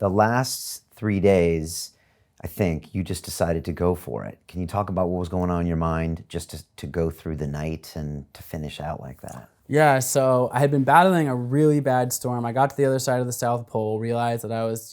The last 3 days, I think you just decided to go for it. Can you talk about what was going on in your mind just to go through the night and to finish out like that? Yeah, so I had been battling a really bad storm. I got to the other side of the South Pole, realized that I was,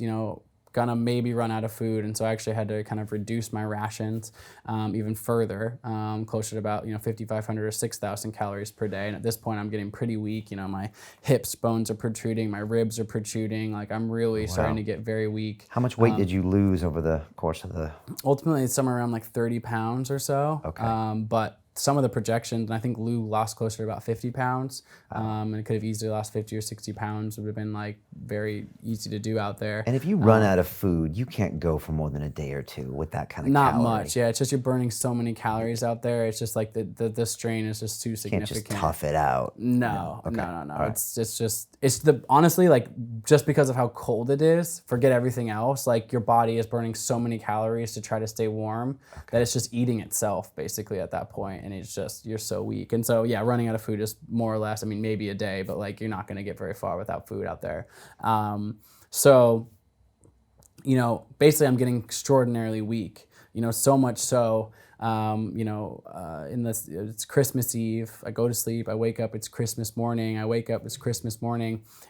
gonna maybe run out of food, and so I actually had to kind of reduce my rations even further, closer to about 5,500 or 6,000 calories per day. And at this point, I'm getting pretty weak. My hips bones are protruding, my ribs are protruding. Like I'm really starting to get very weak. How much weight did you lose over the course of the? Ultimately, it's somewhere around like 30 pounds or so. Okay. But some of the projections, and I think Lou lost closer to about 50 pounds, and it could have easily lost 50 or 60 pounds. It would have been like very easy to do out there. And if you run out of food, you can't go for more than a day or two with that kind of Not calorie. much, yeah. It's just you're burning so many calories out there. It's just like the strain is just too significant. Can't just tough it out. No. Okay. No. Right. It's honestly, like, just because of how cold it is, forget everything else. Like your body is burning so many calories to try to stay warm that it's just eating itself basically at that point, and it's just you're so weak. And so yeah, running out of food is more or less, I mean, maybe a day, but like you're not going to get very far without food out there. So basically I'm getting extraordinarily weak, so much so, it's Christmas Eve, I go to sleep, I wake up, it's Christmas morning,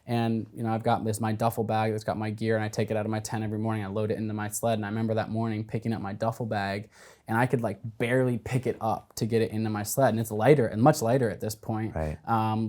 and, I've got my duffel bag that's got my gear, and I take it out of my tent every morning, I load it into my sled, and I remember that morning picking up my duffel bag, and I could like barely pick it up to get it into my sled, and it's lighter and much lighter at this point, Right.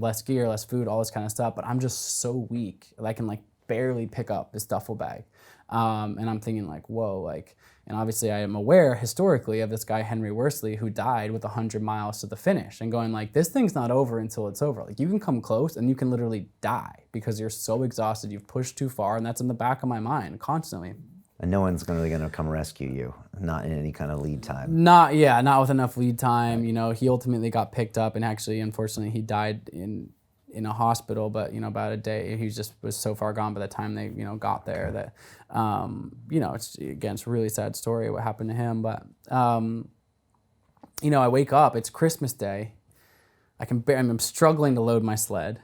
Less gear, less food, all this kind of stuff, but I'm just so weak that I can like barely pick up this duffel bag. And I'm thinking like, whoa, like, and obviously I am aware historically of this guy, Henry Worsley, who died with 100 miles to the finish, and going like, this thing's not over until it's over. Like you can come close and you can literally die because you're so exhausted, you've pushed too far, and that's in the back of my mind constantly. And no one's really going to come rescue you, not in any kind of lead time. Not with enough lead time. He ultimately got picked up, and actually, unfortunately, he died in a hospital, but about a day, he just was so far gone by the time they got there that it's a really sad story what happened to him. But I wake up, it's Christmas Day, I'm struggling to load my sled.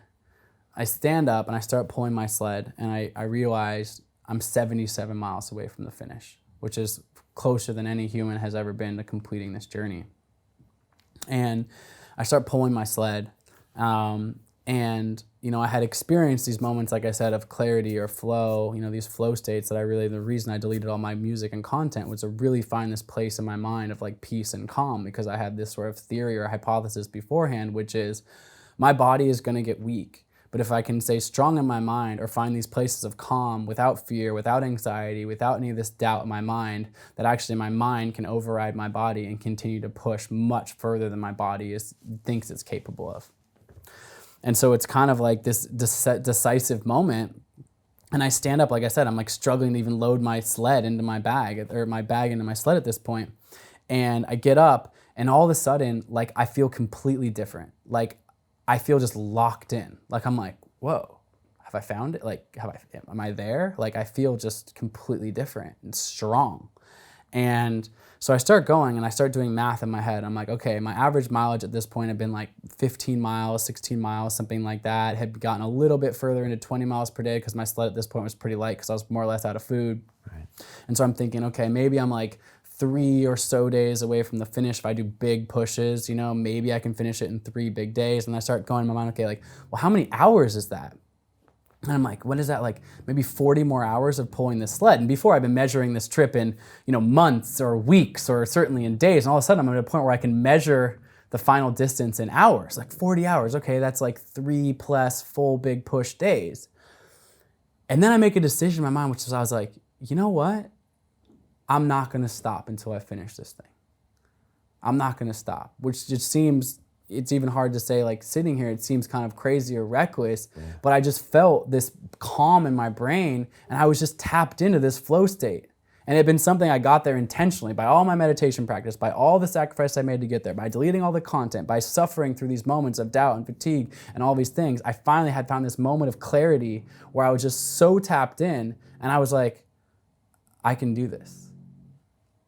I stand up and I start pulling my sled, and I realize I'm 77 miles away from the finish, which is closer than any human has ever been to completing this journey. And I start pulling my sled, and I had experienced these moments, like I said, of clarity or flow, these flow states that the reason I deleted all my music and content was to really find this place in my mind of like peace and calm, because I had this sort of theory or hypothesis beforehand, which is my body is going to get weak. But if I can stay strong in my mind or find these places of calm without fear, without anxiety, without any of this doubt in my mind, that actually my mind can override my body and continue to push much further than my body thinks it's capable of. And so it's kind of like this decisive moment. And I stand up, like I said, I'm like struggling to even load my sled into my bag, or my bag into my sled at this point. And I get up, and all of a sudden, like I feel completely different. Like I feel just locked in. Like I'm like, whoa, have I found it? Like, am I there? Like I feel just completely different and strong. And so I start going, and I start doing math in my head. I'm like, okay, my average mileage at this point had been like 15 miles, 16 miles, something like that. Had gotten a little bit further into 20 miles per day because my sled at this point was pretty light because I was more or less out of food. Right. And so I'm thinking, okay, maybe I'm like 3 or so days away from the finish. If I do big pushes, maybe I can finish it in 3 big days. And I start going in my mind, okay, like, well, how many hours is that? And I'm like, what is that, like maybe 40 more hours of pulling this sled? And before I've been measuring this trip in, months or weeks or certainly in days. And all of a sudden I'm at a point where I can measure the final distance in hours, like 40 hours. Okay, that's like 3+ full big push days. And then I make a decision in my mind, which is I was like, you know what? I'm not going to stop until I finish this thing. I'm not going to stop, which just seems, it's even hard to say, like sitting here, it seems kind of crazy or reckless, but I just felt this calm in my brain, and I was just tapped into this flow state. And it had been something I got there intentionally by all my meditation practice, by all the sacrifice I made to get there, by deleting all the content, by suffering through these moments of doubt and fatigue and all these things. I finally had found this moment of clarity where I was just so tapped in, and I was like, I can do this.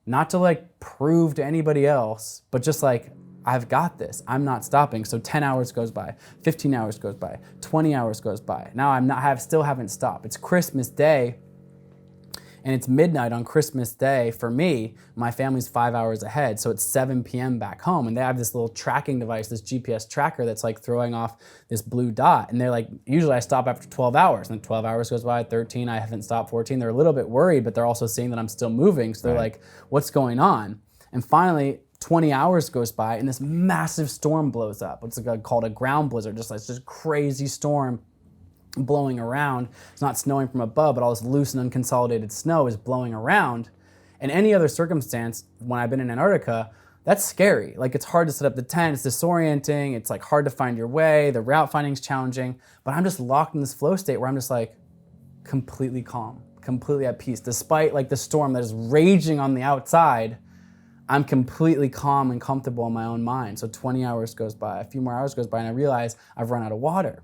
Not to like prove to anybody else, but just like, I've got this. I'm not stopping. So 10 hours goes by, 15 hours goes by, 20 hours goes by. Now I still haven't stopped. It's Christmas Day, And it's midnight on Christmas Day for me. My family's 5 hours ahead, so it's 7 p.m. back home. And they have this little tracking device, this GPS tracker that's like throwing off this blue dot. And they're like, usually I stop after 12 hours. And then 12 hours goes by, 13, I haven't stopped, 14. They're a little bit worried, but they're also seeing that I'm still moving. So they're like, what's going on? And finally, 20 hours goes by and this massive storm blows up. It's called a ground blizzard, just like this crazy storm blowing around. It's not snowing from above, but all this loose and unconsolidated snow is blowing around. In any other circumstance, when I've been in Antarctica, that's scary. Like, it's hard to set up the tent, it's disorienting, it's like hard to find your way, the route finding is challenging, but I'm just locked in this flow state where I'm just like completely calm, completely at peace. Despite like the storm that is raging on the outside, I'm completely calm and comfortable in my own mind. So 20 hours goes by, a few more hours goes by, and I realize I've run out of water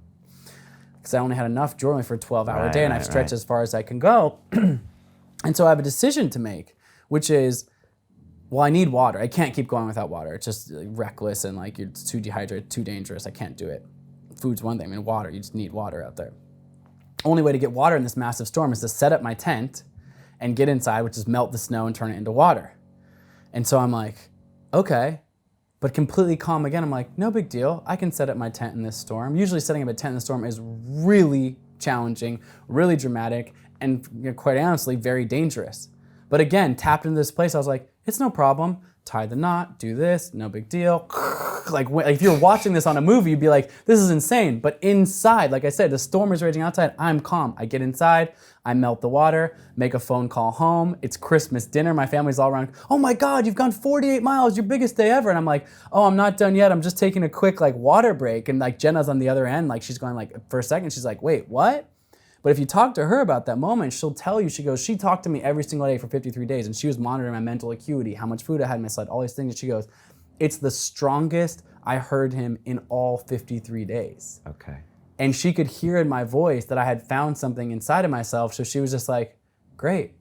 because I only had enough joy for a 12-hour day, and I've stretched as far as I can go. And so I have a decision to make, which is, well, I need water. I can't keep going without water. It's just like, reckless, and like it's too dehydrated, too dangerous. I can't do it. Food's one thing. I mean, water, you just need water out there. Only way to get water in this massive storm is to set up my tent and get inside, which is melt the snow and turn it into water. And so I'm like, okay, but completely calm again. I'm like, no big deal. I can set up my tent in this storm. Usually setting up a tent in the storm is really challenging, really dramatic, and quite honestly, very dangerous. But again, tapped into this place, I was like, it's no problem. Tie the knot, do this, no big deal. Like, if you're watching this on a movie, you'd be like, this is insane. But inside, like I said, the storm is raging outside, I'm calm. I get inside, I melt the water, make a phone call home. It's Christmas dinner, my family's all around. Oh my God, you've gone 48 miles, your biggest day ever. And I'm like, oh, I'm not done yet. I'm just taking a quick like water break. And like Jenna's on the other end, like she's going like, for a second, she's like, wait, what? But if you talk to her about that moment, she'll tell you, she goes, she talked to me every single day for 53 days, and she was monitoring my mental acuity, how much food I had in my sled, all these things. And she goes, it's the strongest I heard him in all 53 days. Okay. And she could hear in my voice that I had found something inside of myself. So she was just like, great,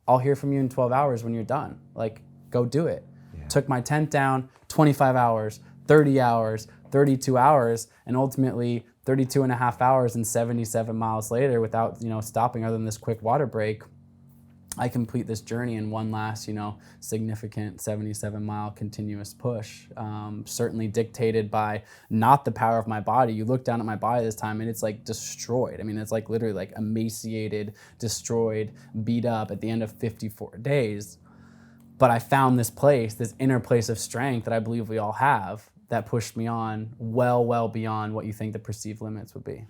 I'll hear from you in 12 hours when you're done. Like, go do it. Yeah. Took my tent down, 25 hours, 30 hours, 32 hours, and ultimately 32 and a half hours and 77 miles later without, stopping other than this quick water break, I complete this journey in one last, significant 77-mile continuous push, certainly dictated by not the power of my body. You look down at my body this time and it's like destroyed. I mean, it's like literally like emaciated, destroyed, beat up at the end of 54 days. But I found this place, this inner place of strength that I believe we all have, that pushed me on well beyond what you think the perceived limits would be.